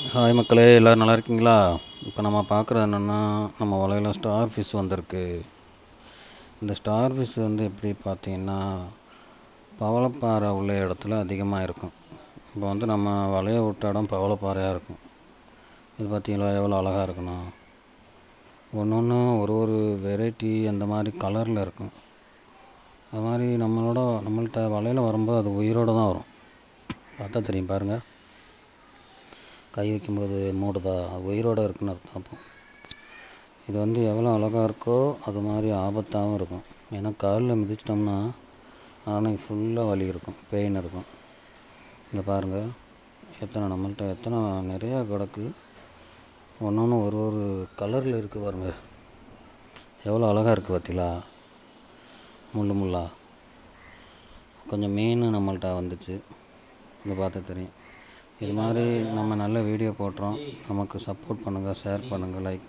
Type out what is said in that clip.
Hi மக்களே, எல்லோரும் நல்லா இருக்கீங்களா? இப்போ நம்ம பார்க்குறது என்னென்னா, நம்ம வலையில் ஸ்டார் ஃபிஷ் வந்திருக்கு. இந்த ஸ்டார் ஃபிஷ் வந்து எப்படி பார்த்தீங்கன்னா, பவளப்பாறை உள்ள இடத்துல அதிகமாக இருக்கும். இப்போ வந்து நம்ம வலையை விட்ட இடம் பவளப்பாறையாக இருக்கும். இது பார்த்தீங்களா எவ்வளோ அழகாக இருக்கணும். ஒன்று ஒரு ஒரு வெரைட்டி அந்த மாதிரி கலரில் இருக்கும். அது மாதிரி நம்மள்கிட்ட வலையில் வரும்போது அது உயிரோடு தான் வரும். பார்த்தா தெரியும் பாருங்கள், கை வைக்கும்போது மூடுதா, அது உயிரோடு இருக்குன்னு அர்த்தம். அப்போ இது வந்து எவ்வளோ அழகாக இருக்கோ அது மாதிரி ஆபத்தாகவும் இருக்கும். ஏன்னா காலில் மிதிச்சிட்டோம்னா அன்னைக்கு ஃபுல்லாக வலி இருக்கும், பெயின் இருக்கும். இந்த பாருங்கள், நம்மள்கிட்ட நிறையா கிடக்கு. ஒன்று ஒரு ஒரு கலரில் இருக்குது பாருங்கள், எவ்வளோ அழகாக இருக்குது பார்த்தீங்களா. முள்ளா கொஞ்சம் மீன் நம்மள்கிட்ட வந்துச்சு, இதை பார்த்தா தெரியும். இது மாதிரி நம்ம நல்ல வீடியோ போட்டுறோம். நமக்கு சப்போர்ட் பண்ணுங்கள், ஷேர் பண்ணுங்கள், லைக்